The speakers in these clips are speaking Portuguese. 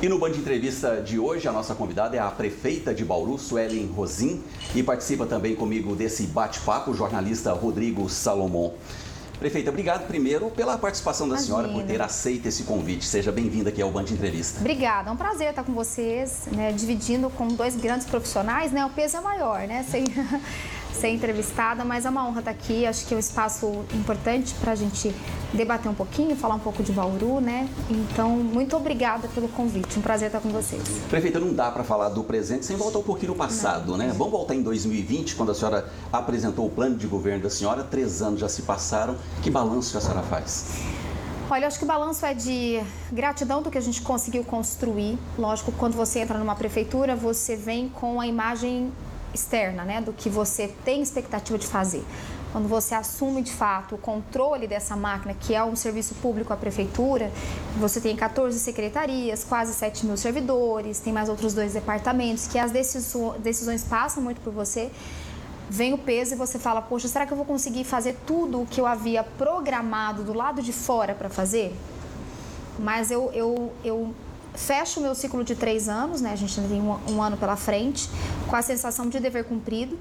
E no Band Entrevista de hoje, a nossa convidada é a prefeita de Bauru, Suelen Rosim, e participa também comigo desse bate-papo o jornalista Rodrigo Salomon. Prefeita, obrigado primeiro pela participação da senhora, por ter aceito esse convite. Seja bem-vinda aqui ao Band Entrevista. Obrigada, é um prazer estar com vocês, né, dividindo com dois grandes profissionais, né, o peso é maior, né, ser entrevistada, mas é uma honra estar aqui, acho que é um espaço importante para a gente debater um pouquinho, falar um pouco de Bauru, né, então muito obrigada pelo convite, um prazer estar com vocês. Prefeita, não dá para falar do presente sem voltar um pouquinho no passado, né? Vamos voltar em 2020, quando a senhora apresentou o plano de governo da senhora, 3 anos já se passaram, que balanço que a senhora faz? Olha, eu acho que o balanço é de gratidão do que a gente conseguiu construir. Lógico, quando você entra numa prefeitura, você vem com a imagem externa, né, do que você tem expectativa de fazer. Quando você assume de fato o controle dessa máquina, que é um serviço público à prefeitura, você tem 14 secretarias, quase 7 mil servidores, tem mais outros 2 departamentos, que as decisões passam muito por você. Vem o peso e você fala, poxa, será que eu vou conseguir fazer tudo o que eu havia programado do lado de fora para fazer? Mas eu fecho o meu ciclo de 3 anos, né? A gente ainda tem um ano pela frente, com a sensação de dever cumprido,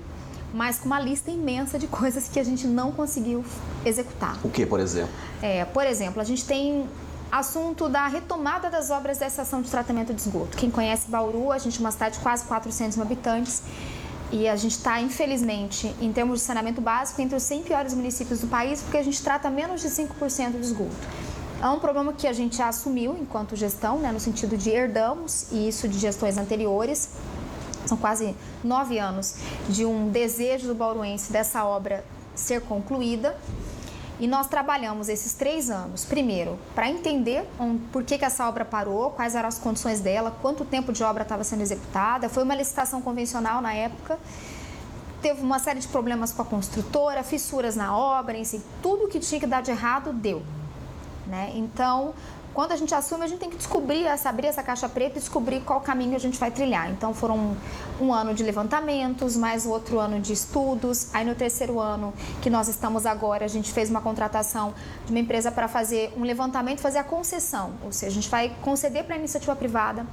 mas com uma lista imensa de coisas que a gente não conseguiu executar. O que, por exemplo? Por exemplo, a gente tem assunto da retomada das obras da estação de tratamento de esgoto. Quem conhece Bauru, a gente é uma cidade de quase 400 mil habitantes, e a gente está, infelizmente, em termos de saneamento básico, entre os 100 piores municípios do país, porque a gente trata menos de 5% do esgoto. É um problema que a gente já assumiu enquanto gestão, né, no sentido de herdamos, e isso de gestões anteriores. São quase 9 anos de um desejo do bauruense dessa obra ser concluída. E nós trabalhamos esses 3 anos, primeiro, para entender por que essa obra parou, quais eram as condições dela, quanto tempo de obra estava sendo executada. Foi uma licitação convencional na época, teve uma série de problemas com a construtora, fissuras na obra, em si, tudo que tinha que dar de errado deu, né? Então, quando a gente assume, a gente tem que descobrir, abrir essa caixa preta e descobrir qual caminho a gente vai trilhar. Então, foram um ano de levantamentos, mais outro ano de estudos. Aí, no 3º ano que nós estamos agora, a gente fez uma contratação de uma empresa para fazer um levantamento, fazer a concessão. Ou seja, a gente vai conceder para a iniciativa privada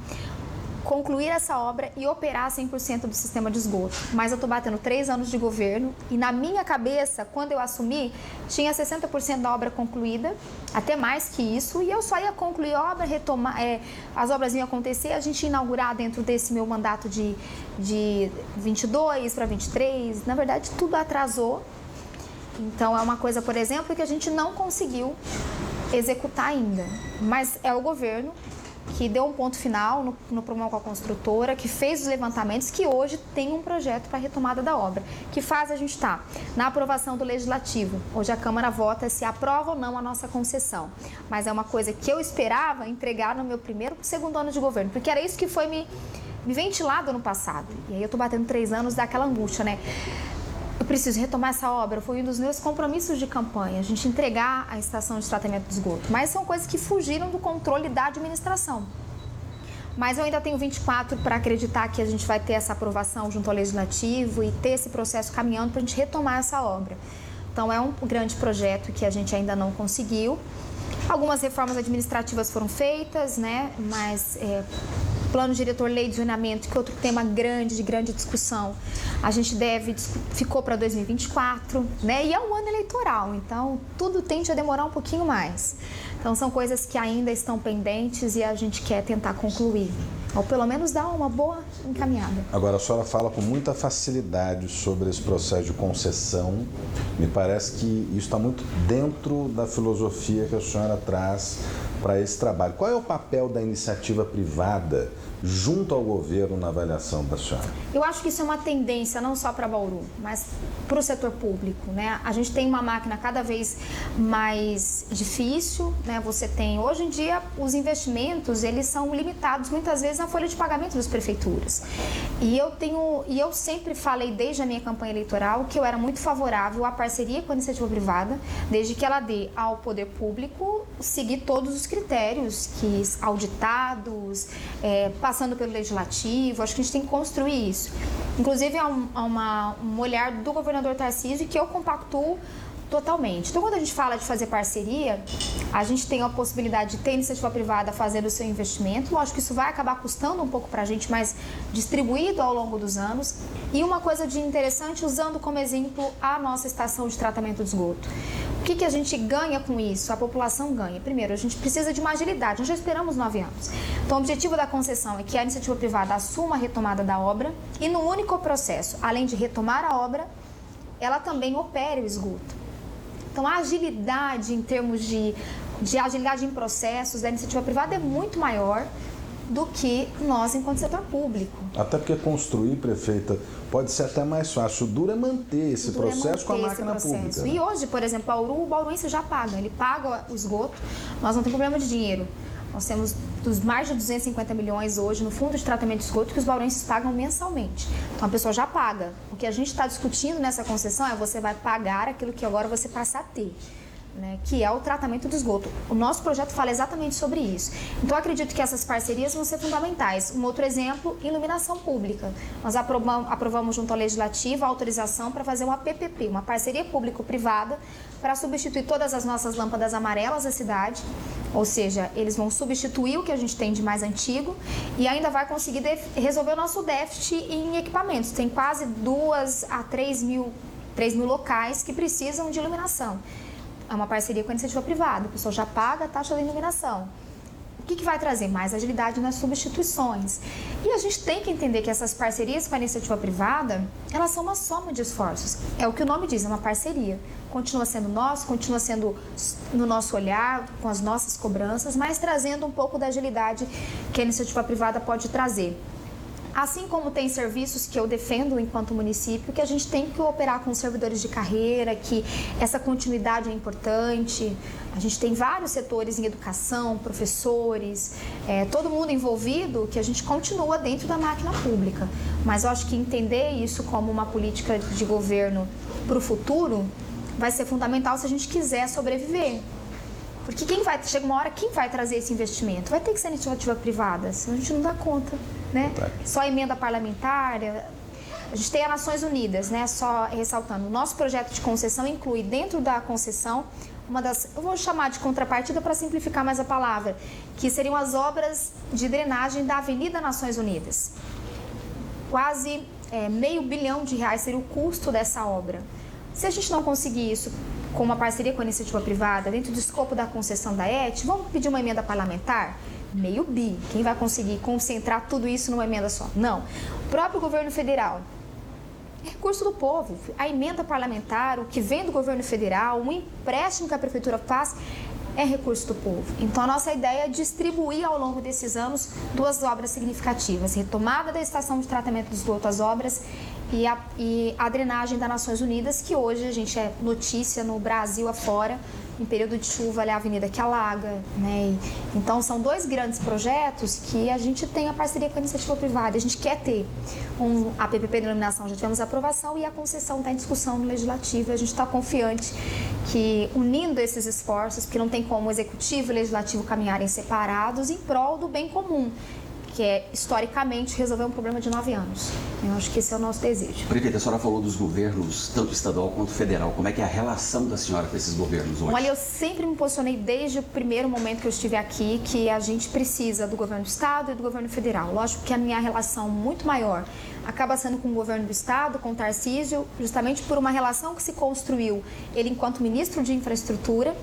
concluir essa obra e operar 100% do sistema de esgoto. Mas eu estou batendo 3 anos de governo e na minha cabeça, quando eu assumi, tinha 60% da obra concluída, até mais que isso, e eu só ia concluir a obra, retomar, as obras iam acontecer, a gente ia inaugurar dentro desse meu mandato de 22 para 23, na verdade tudo atrasou. Então é uma coisa, por exemplo, que a gente não conseguiu executar ainda, mas é o governo que deu um ponto final no problema com a construtora, que fez os levantamentos, que hoje tem um projeto para a retomada da obra, que faz a gente estar na aprovação do Legislativo. Hoje a Câmara vota se aprova ou não a nossa concessão, mas é uma coisa que eu esperava entregar no meu 1º e 2º ano de governo, porque era isso que foi me ventilado no passado. E aí eu estou batendo 3 anos daquela angústia, né? Eu preciso retomar essa obra, foi um dos meus compromissos de campanha, a gente entregar a estação de tratamento de esgoto. Mas são coisas que fugiram do controle da administração. Mas eu ainda tenho 24 para acreditar que a gente vai ter essa aprovação junto ao Legislativo e ter esse processo caminhando para a gente retomar essa obra. Então é um grande projeto que a gente ainda não conseguiu. Algumas reformas administrativas foram feitas, né? Mas plano diretor, lei de zoneamento, que é outro tema grande, de grande discussão, a gente ficou para 2024, né? E é um ano eleitoral, então tudo tende a demorar um pouquinho mais. Então são coisas que ainda estão pendentes e a gente quer tentar concluir, ou pelo menos dar uma boa encaminhada. Agora, a senhora fala com muita facilidade sobre esse processo de concessão. Me parece que isso está muito dentro da filosofia que a senhora traz para esse trabalho. Qual é o papel da iniciativa privada junto ao governo na avaliação da senhora? Eu acho que isso é uma tendência não só para Bauru, mas para o setor público, né? A gente tem uma máquina cada vez mais difícil, né? Você tem, hoje em dia, os investimentos, eles são limitados muitas vezes na folha de pagamento das prefeituras. E eu sempre falei desde a minha campanha eleitoral que eu era muito favorável à parceria com a iniciativa privada, desde que ela dê ao poder público seguir todos os critérios auditados, passando pelo Legislativo. Acho que a gente tem que construir isso. Inclusive, há um olhar do governador Tarcísio que eu compactuo Totalmente. Então, quando a gente fala de fazer parceria, a gente tem a possibilidade de ter iniciativa privada fazendo o seu investimento. Lógico que isso vai acabar custando um pouco para a gente, mas distribuído ao longo dos anos. E uma coisa de interessante, usando como exemplo a nossa estação de tratamento de esgoto. O que a gente ganha com isso? A população ganha. Primeiro, a gente precisa de uma agilidade. Nós já esperamos 9 anos. Então, o objetivo da concessão é que a iniciativa privada assuma a retomada da obra e, no único processo, além de retomar a obra, ela também opere o esgoto. Então, a agilidade em termos de agilidade em processos da iniciativa privada é muito maior do que nós enquanto setor público. Até porque construir, prefeita, pode ser até mais fácil. O duro é manter esse processo com a máquina pública. E hoje, por exemplo, o bauruense já paga. Ele paga o esgoto, nós não temos problema de dinheiro. Nós temos dos mais de 250 milhões hoje no fundo de tratamento de esgoto que os bauruenses pagam mensalmente. Então a pessoa já paga. O que a gente está discutindo nessa concessão é você vai pagar aquilo que agora você passa a ter, né, que é o tratamento do esgoto. O nosso projeto fala exatamente sobre isso. Então eu acredito que essas parcerias vão ser fundamentais. Um outro exemplo, iluminação pública. Nós aprovamos junto ao Legislativo a autorização para fazer uma PPP, uma parceria público-privada, para substituir todas as nossas lâmpadas amarelas da cidade. Ou seja, eles vão substituir o que a gente tem de mais antigo e ainda vai conseguir resolver o nosso déficit em equipamentos. Tem quase 2 a 3 mil locais que precisam de iluminação. É uma parceria com a iniciativa privada, o pessoal já paga a taxa da iluminação. O que vai trazer? Mais agilidade nas substituições. E a gente tem que entender que essas parcerias com a iniciativa privada, elas são uma soma de esforços. É o que o nome diz, é uma parceria. Continua sendo nosso, continua sendo no nosso olhar, com as nossas cobranças, mas trazendo um pouco da agilidade que a iniciativa privada pode trazer. Assim como tem serviços que eu defendo enquanto município, que a gente tem que operar com servidores de carreira, que essa continuidade é importante. A gente tem vários setores em educação, professores, todo mundo envolvido, que a gente continua dentro da máquina pública. Mas eu acho que entender isso como uma política de governo para o futuro vai ser fundamental se a gente quiser sobreviver. Porque chega uma hora, quem vai trazer esse investimento? Vai ter que ser iniciativa privada, senão a gente não dá conta, né? Só emenda parlamentar. A gente tem as Nações Unidas, né? Só ressaltando, o nosso projeto de concessão inclui dentro da concessão eu vou chamar de contrapartida para simplificar mais a palavra, que seriam as obras de drenagem da Avenida Nações Unidas. Quase R$500 bilhão seria o custo dessa obra. Se a gente não conseguir isso com uma parceria com a iniciativa privada, dentro do escopo da concessão da ET, vamos pedir uma emenda parlamentar? R$500 bilhão. Quem vai conseguir concentrar tudo isso numa emenda só? Não. O próprio governo federal é recurso do povo. A emenda parlamentar, o que vem do governo federal, um empréstimo que a prefeitura faz, é recurso do povo. Então, a nossa ideia é distribuir ao longo desses anos 2 obras significativas. Retomada da estação de tratamento de esgoto, as obras, e a drenagem das Nações Unidas, que hoje a gente é notícia no Brasil afora, em período de chuva, ali a avenida que alaga, né? Então, são 2 grandes projetos que a gente tem a parceria com a iniciativa privada. A gente quer ter a PPP de iluminação, já tivemos a aprovação, e a concessão está em discussão no Legislativo. A gente está confiante que, unindo esses esforços, porque não tem como o Executivo e o Legislativo caminharem separados, em prol do bem comum, que é, historicamente, resolver um problema de 9 anos. Eu acho que esse é o nosso desejo. Prefeita, a senhora falou dos governos, tanto estadual quanto federal. Como é que é a relação da senhora com esses governos hoje? Olha, eu sempre me posicionei desde o primeiro momento que eu estive aqui que a gente precisa do governo do Estado e do governo federal. Lógico que a minha relação muito maior acaba sendo com o governo do Estado, com o Tarcísio, justamente por uma relação que se construiu, ele enquanto ministro de infraestrutura,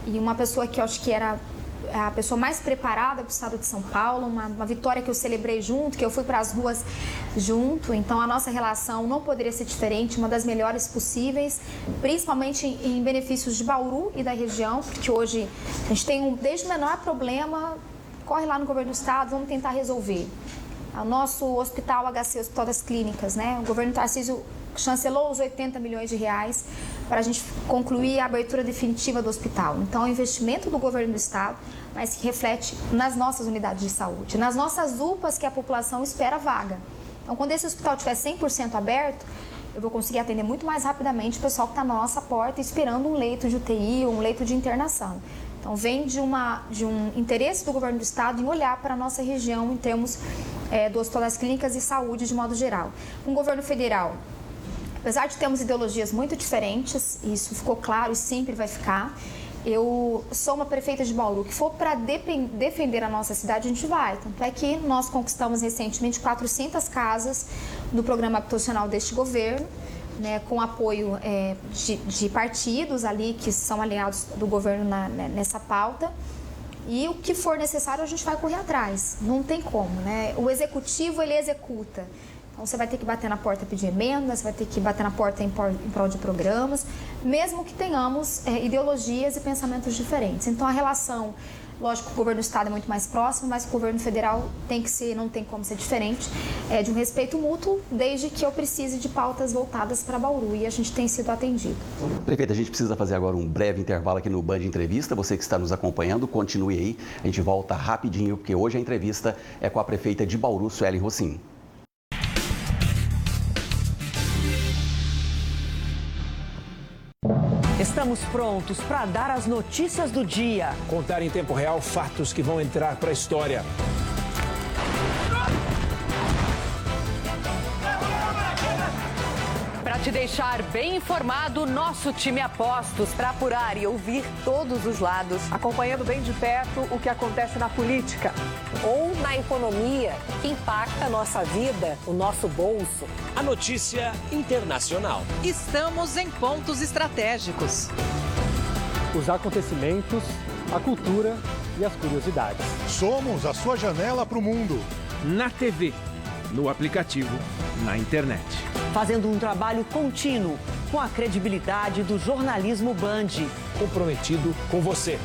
e uma pessoa que eu acho que era a pessoa mais preparada para o estado de São Paulo, uma vitória que eu celebrei junto, que eu fui para as ruas junto. Então, a nossa relação não poderia ser diferente, uma das melhores possíveis, principalmente em benefícios de Bauru e da região, porque hoje a gente tem desde o menor problema, corre lá no governo do estado, vamos tentar resolver. O nosso hospital HC, Hospital das Clínicas, né? O governo Tarcísio chancelou os R$80 milhões para a gente concluir a abertura definitiva do hospital. Então, é um investimento do governo do estado, mas que reflete nas nossas unidades de saúde, nas nossas UPAs que a população espera vaga. Então, quando esse hospital estiver 100% aberto, eu vou conseguir atender muito mais rapidamente o pessoal que está na nossa porta esperando um leito de UTI ou um leito de internação. Então, vem de um interesse do governo do estado em olhar para a nossa região em termos do Hospital das Clínicas e saúde de modo geral. Com o governo federal, Apesar de termos ideologias muito diferentes, isso ficou claro e sempre vai ficar, eu sou uma prefeita de Bauru, que for para defender a nossa cidade, a gente vai. Tanto é que nós conquistamos recentemente 400 casas no programa habitacional deste governo, né, com apoio de partidos ali que são aliados do governo nessa pauta. E o que for necessário a gente vai correr atrás, não tem como, né? O executivo, ele executa. Então você vai ter que bater na porta pedir emendas, você vai ter que bater na porta em prol de programas, mesmo que tenhamos ideologias e pensamentos diferentes. Então a relação, lógico que o governo do estado é muito mais próximo, mas o governo federal tem que ser, não tem como ser diferente, de um respeito mútuo, desde que eu precise de pautas voltadas para Bauru, e a gente tem sido atendido. Prefeita, a gente precisa fazer agora um breve intervalo aqui no Band Entrevista. Você que está nos acompanhando, continue aí, a gente volta rapidinho, porque hoje a entrevista é com a prefeita de Bauru, Suelen Rossim. Estamos prontos para dar as notícias do dia. Contar em tempo real fatos que vão entrar para a história. Para te deixar bem informado, nosso time apostos para apurar e ouvir todos os lados, acompanhando bem de perto o que acontece na política ou na economia, que impacta a nossa vida, o nosso bolso. A notícia internacional. Estamos em pontos estratégicos. Os acontecimentos, a cultura e as curiosidades. Somos a sua janela para o mundo. Na TV, no aplicativo, na internet. Fazendo um trabalho contínuo com a credibilidade do jornalismo Band. Comprometido com você.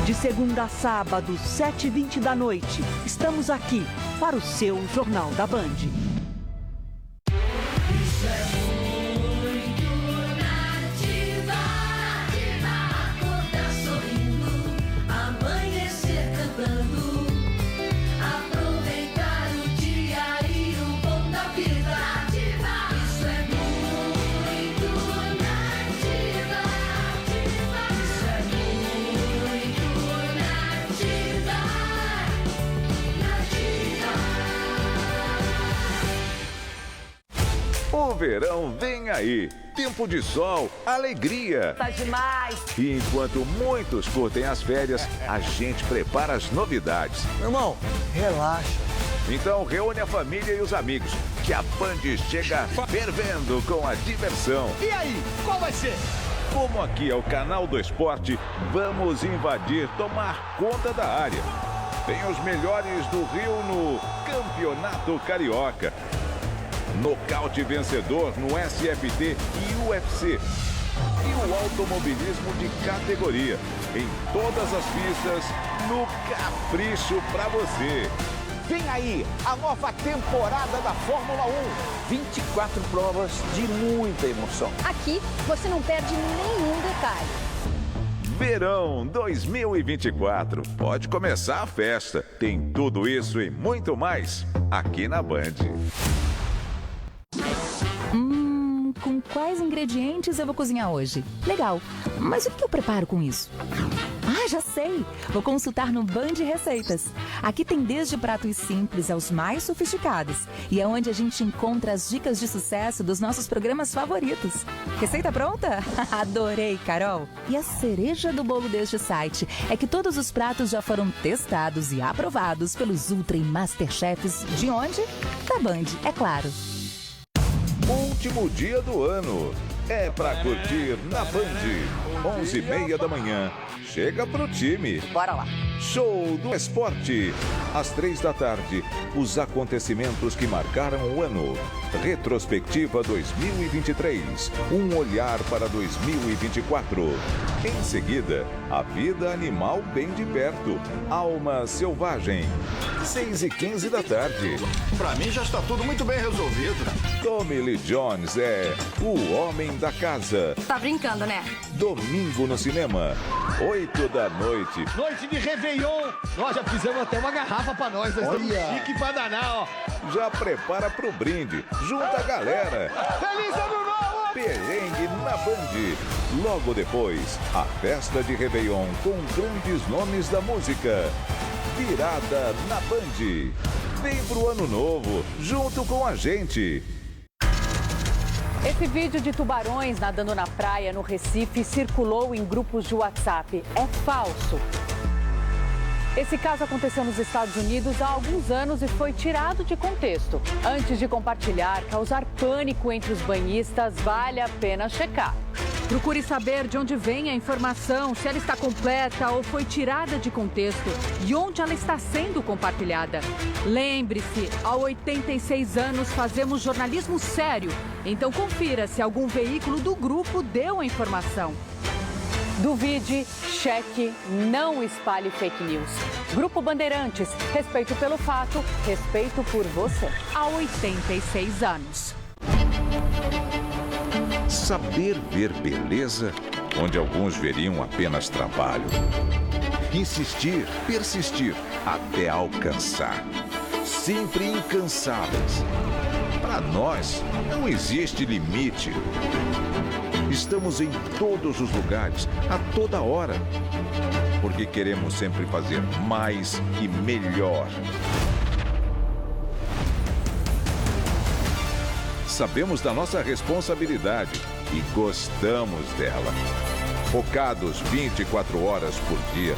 De segunda a sábado, 7h20 da noite, estamos aqui para o seu Jornal da Band. O verão vem aí. Tempo de sol, alegria. Tá demais. E enquanto muitos curtem as férias, a gente prepara as novidades. Meu irmão, relaxa. Então reúne a família e os amigos, que a Band chega fervendo com a diversão. E aí, qual vai ser? Como aqui é o canal do esporte, vamos invadir, tomar conta da área. Tem os melhores do Rio no Campeonato Carioca. Nocaute vencedor no SFT e UFC. E o automobilismo de categoria. Em todas as pistas, no capricho pra você. Vem aí a nova temporada da Fórmula 1. 24 provas de muita emoção. Aqui você não perde nenhum detalhe. Verão 2024. Pode começar a festa. Tem tudo isso e muito mais aqui na Band. Com quais ingredientes eu vou cozinhar hoje? Legal, mas o que eu preparo com isso? Ah, já sei! Vou consultar no Band Receitas. Aqui tem desde pratos simples aos mais sofisticados. E é onde a gente encontra as dicas de sucesso dos nossos programas favoritos. Receita pronta? Adorei, Carol! E a cereja do bolo deste site é que todos os pratos já foram testados e aprovados pelos Ultra e Masterchefs de onde? Da Band, é claro. Último dia do ano. É pra curtir na Band. 11h30 da manhã. Chega pro time. Bora lá. Show do Esporte. Às 3 da tarde, os acontecimentos que marcaram o ano. Retrospectiva 2023. Um olhar para 2024. Em seguida, a vida animal bem de perto. Alma Selvagem. 6h15 da tarde. Pra mim já está tudo muito bem resolvido. Tommy Lee Jones é o homem da casa. Tá brincando, né? Domingo no cinema. 8 da noite. Noite de Réveillon. Nós já fizemos até uma garrafa pra nós. Nós estamos chique pra danar, ó. Já prepara pro brinde. Junta a galera. Feliz Ano Novo! Perrengue na Band. Logo depois, a festa de Réveillon com grandes nomes da música. Virada na Band. Vem pro ano novo, junto com a gente. Esse vídeo de tubarões nadando na praia no Recife circulou em grupos de WhatsApp. É falso. Esse caso aconteceu nos Estados Unidos há alguns anos e foi tirado de contexto. Antes de compartilhar, causar pânico entre os banhistas, vale a pena checar. Procure saber de onde vem a informação, se ela está completa ou foi tirada de contexto e onde ela está sendo compartilhada. Lembre-se, há 86 anos fazemos jornalismo sério, então confira se algum veículo do grupo deu a informação. Duvide, cheque, não espalhe fake news. Grupo Bandeirantes, respeito pelo fato, respeito por você. Há 86 anos. Saber ver beleza onde alguns veriam apenas trabalho. Insistir, persistir até alcançar. Sempre incansáveis. Para nós, não existe limite. Estamos em todos os lugares, a toda hora. Porque queremos sempre fazer mais e melhor. Sabemos da nossa responsabilidade e gostamos dela. Focados 24 horas por dia,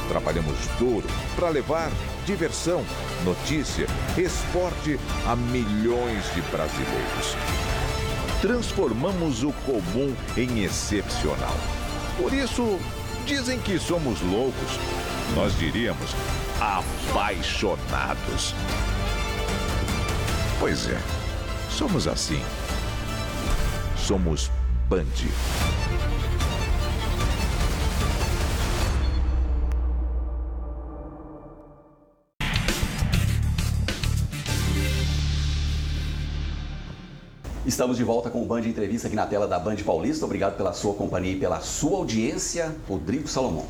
trabalhamos duro para levar diversão, notícia, esporte a milhões de brasileiros. Transformamos o comum em excepcional. Por isso, dizem que somos loucos. Nós diríamos apaixonados. Pois é. Somos assim. Somos Band. Estamos de volta com o Band Entrevista aqui na tela da Band Paulista. Obrigado pela sua companhia e pela sua audiência, Rodrigo Salomão.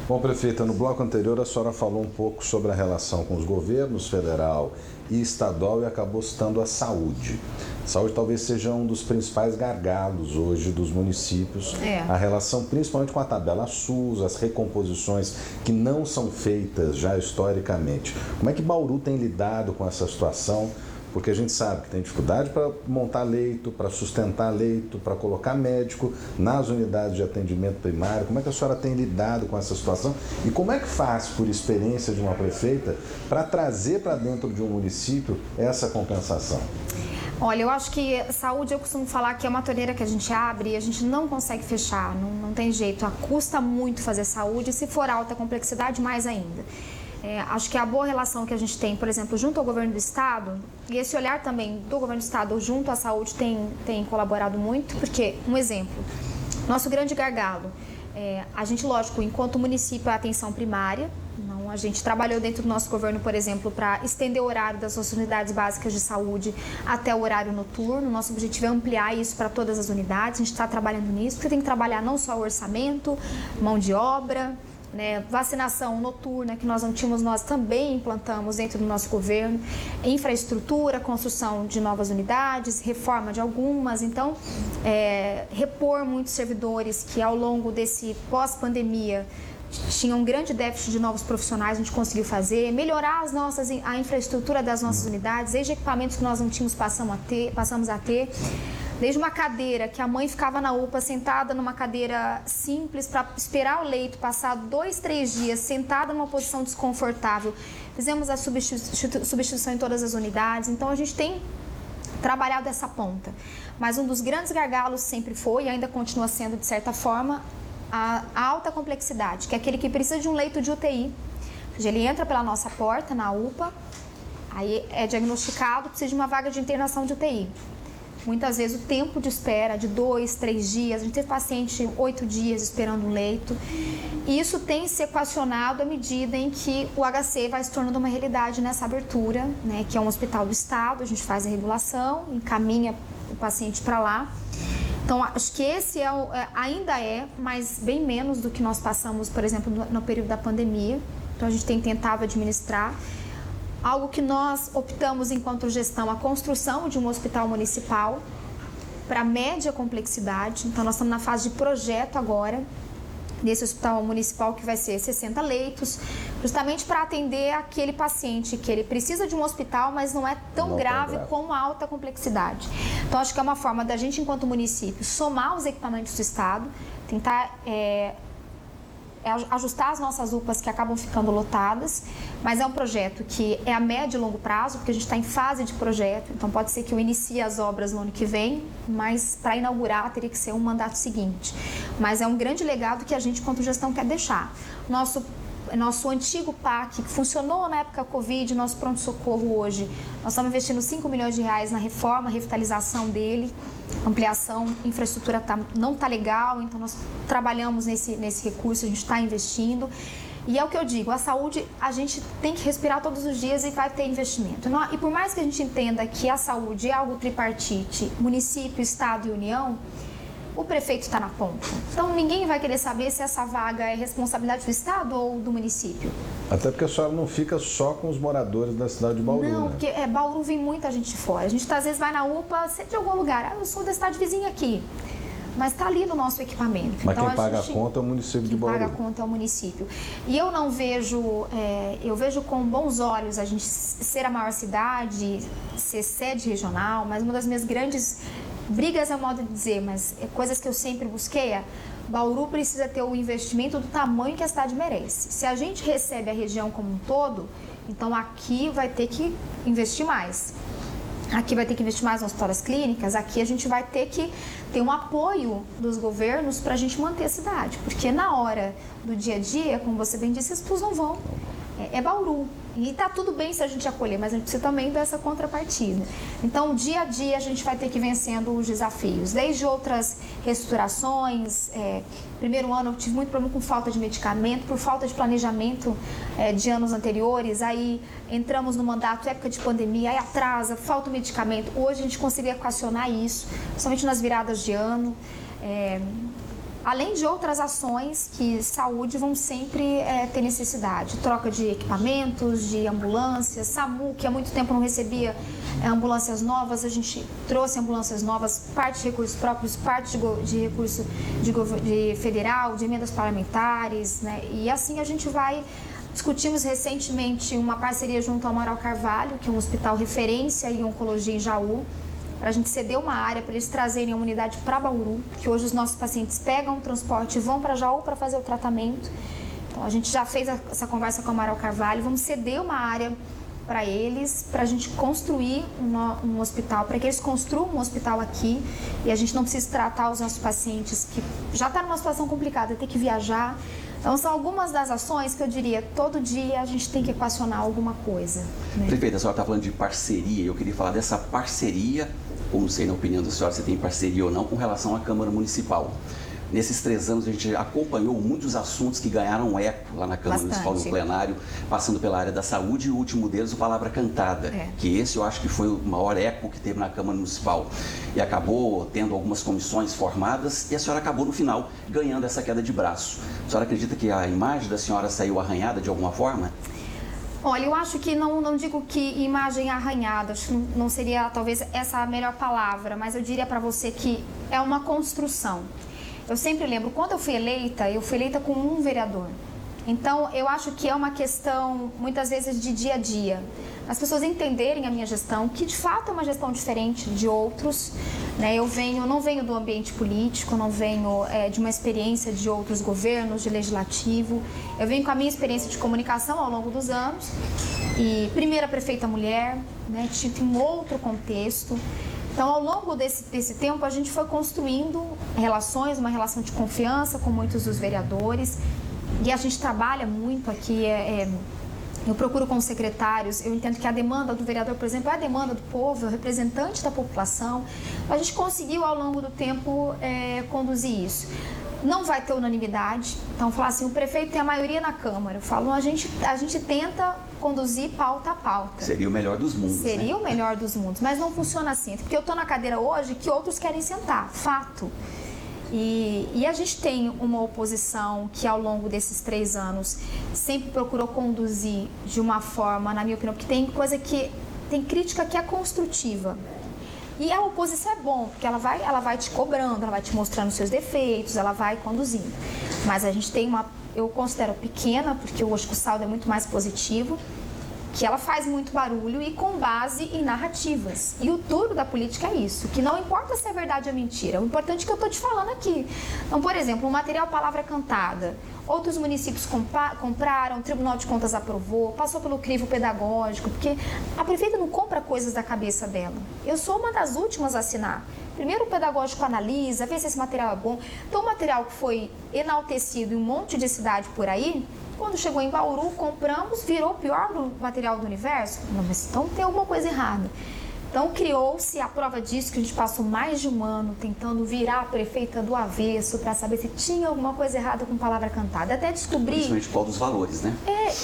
Bom, prefeita, no bloco anterior a senhora falou um pouco sobre a relação com os governos federal e estadual e acabou citando a saúde. A saúde talvez seja um dos principais gargalos hoje dos municípios. A relação principalmente com a tabela SUS, as recomposições que não são feitas já historicamente. Como é que Bauru tem lidado com essa situação? Porque a gente sabe que tem dificuldade para montar leito, para sustentar leito, para colocar médico nas unidades de atendimento primário. Como é que a senhora tem lidado com essa situação? E como é que faz, por experiência de uma prefeita, para trazer para dentro de um município essa compensação? Olha, eu acho que saúde, eu costumo falar que é uma torneira que a gente abre e a gente não consegue fechar, não tem jeito. Custa muito fazer saúde e se for alta complexidade, mais ainda. Acho que a boa relação que a gente tem, por exemplo, junto ao governo do estado, e esse olhar também do governo do estado junto à saúde tem colaborado muito, porque, um exemplo, nosso grande gargalo, a gente, lógico, enquanto município, a atenção primária, a gente trabalhou dentro do nosso governo, por exemplo, para estender o horário das nossas unidades básicas de saúde até o horário noturno. Nosso objetivo é ampliar isso para todas as unidades, a gente está trabalhando nisso, porque tem que trabalhar não só o orçamento, mão de obra, vacinação noturna, que nós não tínhamos, nós também implantamos dentro do nosso governo, infraestrutura, construção de novas unidades, reforma de algumas, então, repor muitos servidores que ao longo desse pós-pandemia tinha um grande déficit de novos profissionais, a gente conseguiu fazer, melhorar a infraestrutura das nossas unidades, desde equipamentos que nós não tínhamos, passamos a ter, desde uma cadeira que a mãe ficava na UPA sentada numa cadeira simples para esperar o leito, passar 2, 3 dias sentada numa posição desconfortável. Fizemos a substituição em todas as unidades, então a gente tem trabalhado essa ponta. Mas um dos grandes gargalos sempre foi, e ainda continua sendo de certa forma, a alta complexidade, que é aquele que precisa de um leito de UTI. Ou seja, ele entra pela nossa porta na UPA, aí é diagnosticado, precisa de uma vaga de internação de UTI. Muitas vezes o tempo de espera de 2, 3 dias, a gente teve paciente 8 dias esperando um leito. E isso tem se equacionado à medida em que o HC vai se tornando uma realidade nessa abertura, que é um hospital do estado, a gente faz a regulação, encaminha o paciente para lá. Então, acho que esse ainda é, mas bem menos do que nós passamos, por exemplo, no período da pandemia. Então, a gente tem tentado administrar. Algo que nós optamos enquanto gestão, a construção de um hospital municipal para média complexidade. Então, nós estamos na fase de projeto agora. nesse hospital municipal, que vai ser 60 leitos, justamente para atender aquele paciente que ele precisa de um hospital, mas não é tão grave com alta complexidade. Então, acho que é uma forma da gente, enquanto município, somar os equipamentos do Estado, tentar ajustar as nossas UPAs que acabam ficando lotadas, mas é um projeto que é a médio e longo prazo, porque a gente está em fase de projeto, então pode ser que eu inicie as obras no ano que vem, mas para inaugurar teria que ser um mandato seguinte. Mas é um grande legado que a gente, enquanto gestão, quer deixar. Nosso antigo PAC, que funcionou na época Covid, nosso pronto-socorro hoje, nós estamos investindo 5 milhões de reais na reforma, revitalização dele, ampliação, infraestrutura não está legal, então nós trabalhamos nesse recurso, a gente está investindo. E é o que eu digo, a saúde a gente tem que respirar todos os dias e vai ter investimento. E por mais que a gente entenda que a saúde é algo tripartite, município, Estado e União, o prefeito está na ponta. Então, ninguém vai querer saber se essa vaga é responsabilidade do Estado ou do município. Até porque a senhora não fica só com os moradores da cidade de Bauru, Não, né? porque Bauru vem muita gente de fora. A gente, às vezes, vai na UPA, você é de algum lugar. Eu sou da cidade vizinha aqui. Mas está ali no nosso equipamento. Mas então, quem paga a conta é o município de Bauru. Quem paga a conta é o município. E eu não vejo, eu vejo com bons olhos a gente ser a maior cidade, ser sede regional, mas uma das minhas grandes brigas é o modo de dizer, mas coisas que eu sempre busquei Bauru precisa ter o investimento do tamanho que a cidade merece. Se a gente recebe a região como um todo, então aqui vai ter que investir mais. Aqui vai ter que investir mais nas hospitais clínicas, aqui a gente vai ter que ter um apoio dos governos para a gente manter a cidade. Porque na hora do dia a dia, como você bem disse, as pessoas não vão. É Bauru. E está tudo bem se a gente acolher, mas a gente precisa também dessa contrapartida. Então, dia a dia, a gente vai ter que ir vencendo os desafios. Desde outras reestruturações. Primeiro ano, eu tive muito problema com falta de medicamento, por falta de planejamento de anos anteriores. Aí, entramos no mandato, época de pandemia, aí atrasa, falta o medicamento. Hoje, a gente conseguiu equacionar isso, somente nas viradas de ano. Além de outras ações que saúde vão sempre ter necessidade. Troca de equipamentos, de ambulâncias, SAMU, que há muito tempo não recebia ambulâncias novas, a gente trouxe ambulâncias novas, parte de recursos próprios, parte de recurso de federal, de emendas parlamentares, né? E assim a gente vai. Discutimos recentemente uma parceria junto ao Amaral Carvalho, que é um hospital referência em oncologia em Jaú, para a gente ceder uma área para eles trazerem a unidade para Bauru, que hoje os nossos pacientes pegam o transporte e vão para Jaú para fazer o tratamento. Então, a gente já fez essa conversa com o Amaral Carvalho, vamos ceder uma área para eles, para a gente construir um hospital, para que eles construam um hospital aqui e a gente não precise tratar os nossos pacientes que já estão numa situação complicada, ter que viajar. Então, são algumas das ações que eu diria, todo dia a gente tem que equacionar alguma coisa. Né? Prefeita, a senhora está falando de parceria, eu queria falar dessa parceria, como não sei na opinião da senhora se tem parceria ou não, com relação à Câmara Municipal. Nesses 3 anos a gente acompanhou muitos assuntos que ganharam eco lá na Câmara Municipal, no plenário, passando pela área da saúde e o último deles, o Palavra Cantada, que esse eu acho que foi o maior eco que teve na Câmara Municipal. E acabou tendo algumas comissões formadas e a senhora acabou no final ganhando essa queda de braço. A senhora acredita que a imagem da senhora saiu arranhada de alguma forma? Olha, eu acho que não digo que imagem arranhada, acho que não seria talvez essa a melhor palavra, mas eu diria para você que é uma construção. Eu sempre lembro, quando eu fui eleita com um vereador. Então, eu acho que é uma questão, muitas vezes, de dia a dia. As pessoas entenderem a minha gestão, que de fato é uma gestão diferente de outros. Né? Eu não venho do ambiente político, não venho de uma experiência de outros governos, de legislativo. Eu venho com a minha experiência de comunicação ao longo dos anos. E primeira prefeita mulher, né? Tinha um outro contexto. Então, ao longo desse tempo, a gente foi construindo relações, uma relação de confiança com muitos dos vereadores. E a gente trabalha muito aqui, eu procuro com os secretários, eu entendo que a demanda do vereador, por exemplo, é a demanda do povo, é o representante da população. A gente conseguiu, ao longo do tempo, conduzir isso. Não vai ter unanimidade, então falar assim, o prefeito tem a maioria na Câmara. Eu falo, a gente tenta conduzir pauta a pauta. Seria o melhor dos mundos, Seria né? o melhor dos mundos, mas não funciona assim. Porque eu estou na cadeira hoje que outros querem sentar, fato. E a gente tem uma oposição que ao longo desses 3 anos sempre procurou conduzir de uma forma, na minha opinião, porque tem crítica que é construtiva. E a oposição é bom, porque ela vai te cobrando, ela vai te mostrando os seus defeitos, ela vai conduzindo. Mas a gente tem eu considero pequena, porque eu acho que o saldo é muito mais positivo, que ela faz muito barulho e com base em narrativas. E o duro da política é isso, que não importa se é verdade ou mentira, o importante é que eu estou te falando aqui. Então, por exemplo, o material Palavra Cantada, outros municípios compraram, o Tribunal de Contas aprovou, passou pelo crivo pedagógico, porque a prefeita não compra coisas da cabeça dela. Eu sou uma das últimas a assinar. Primeiro o pedagógico analisa, vê se esse material é bom. Então o material que foi enaltecido em um monte de cidade por aí, quando chegou em Bauru, compramos, virou o pior material do universo. Não, mas então tem alguma coisa errada. Então criou-se a prova disso, que a gente passou mais de um ano tentando virar a prefeita do avesso para saber se tinha alguma coisa errada com Palavra Cantada. Até descobrir... Principalmente qual dos valores, né?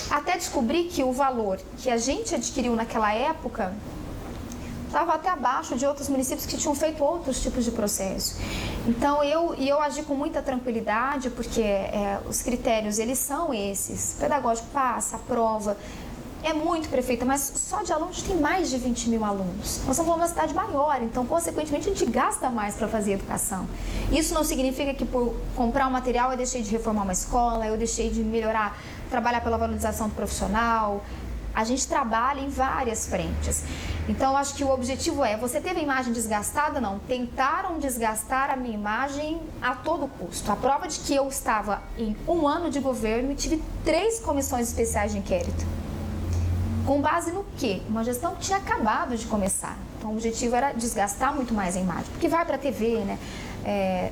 Até descobrir que o valor que a gente adquiriu naquela época estava até abaixo de outros municípios que tinham feito outros tipos de processo. Então, eu agi com muita tranquilidade, porque os critérios, eles são esses. Pedagógico passa, aprova. É muito, prefeita, mas só de alunos tem mais de 20 mil alunos. Nós estamos falando de uma cidade maior, então, consequentemente, a gente gasta mais para fazer educação. Isso não significa que por comprar um material eu deixei de reformar uma escola, eu deixei de melhorar, trabalhar pela valorização do profissional. A gente trabalha em várias frentes. Então, eu acho que o objetivo você teve a imagem desgastada? Não. Tentaram desgastar a minha imagem a todo custo. A prova de que eu estava em um ano de governo e tive 3 comissões especiais de inquérito. Com base no quê? Uma gestão que tinha acabado de começar. Então, o objetivo era desgastar muito mais a imagem. Porque vai para a TV, né?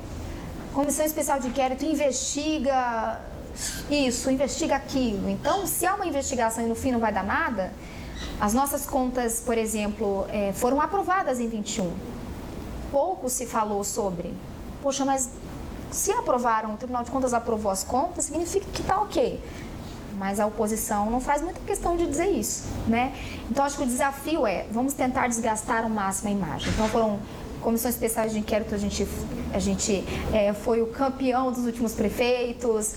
Comissão especial de inquérito investiga... Isso, investiga aquilo. Então, se há uma investigação e no fim não vai dar nada, as nossas contas, por exemplo, foram aprovadas em 21. Pouco se falou sobre. Poxa, mas se aprovaram, o Tribunal de Contas aprovou as contas, significa que está ok. Mas a oposição não faz muita questão de dizer isso, né? Então, acho que o desafio vamos tentar desgastar ao máximo a imagem. Então, foram comissões especiais de inquérito, a gente foi o campeão dos últimos prefeitos,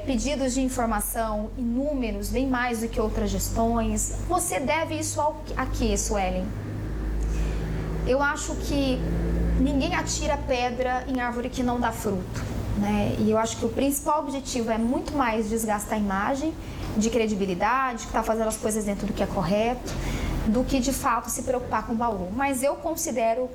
pedidos de informação inúmeros, bem mais do que outras gestões. Você deve isso a quê, Suelen? Eu acho que ninguém atira pedra em árvore que não dá fruto, né? E eu acho que o principal objetivo é muito mais desgastar a imagem de credibilidade, que está fazendo as coisas dentro do que é correto, do que de fato se preocupar com o Bauru. Mas eu considero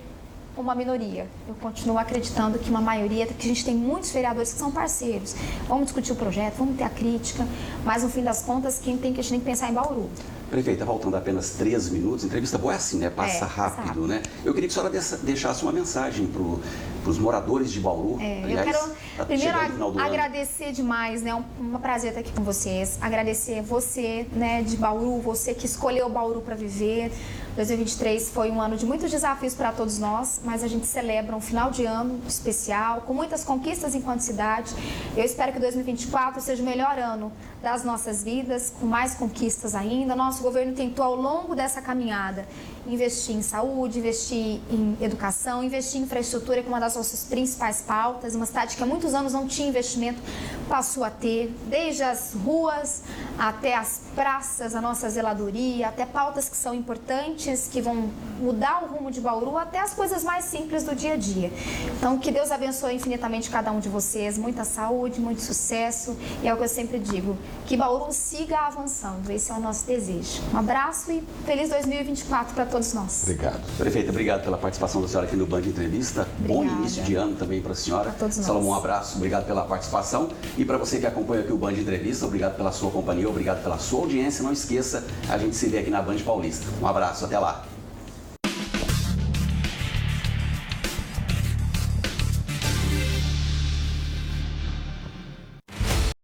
uma minoria. Eu continuo acreditando que uma maioria, que a gente tem muitos vereadores que são parceiros. Vamos discutir o projeto, vamos ter a crítica, mas no fim das contas, a gente tem que pensar em Bauru. Prefeita, faltando apenas 3 minutos, entrevista boa é assim, né? Passa rápido, né? Eu queria que a senhora deixasse uma mensagem para os moradores de Bauru. Aliás, eu quero primeiro agradecer demais, né? Um prazer estar aqui com vocês. Agradecer você, né, de Bauru, você que escolheu Bauru para viver. 2023 foi um ano de muitos desafios para todos nós, mas a gente celebra um final de ano especial, com muitas conquistas enquanto cidade. Eu espero que 2024 seja o melhor ano das nossas vidas, com mais conquistas ainda. Nosso governo tentou, ao longo dessa caminhada, investir em saúde, investir em educação, investir em infraestrutura, que é uma das nossas principais pautas. Uma cidade que há muitos anos não tinha investimento, passou a ter, desde as ruas até as praças, a nossa zeladoria, até pautas que são importantes, que vão mudar o rumo de Bauru, até as coisas mais simples do dia a dia. Então, que Deus abençoe infinitamente cada um de vocês, muita saúde, muito sucesso, e é o que eu sempre digo, que Bauru siga avançando, esse é o nosso desejo. Um abraço e feliz 2024 para todos nós. Obrigado. Prefeita, obrigado pela participação da senhora aqui no Band Entrevista. Obrigada. Bom início de ano também para a senhora. Para todos nós. Salomão, um abraço, obrigado pela participação. E para você que acompanha aqui o Band Entrevista, obrigado pela sua companhia, obrigado pela sua audiência. Não esqueça, a gente se vê aqui na Band Paulista. Um abraço, até lá.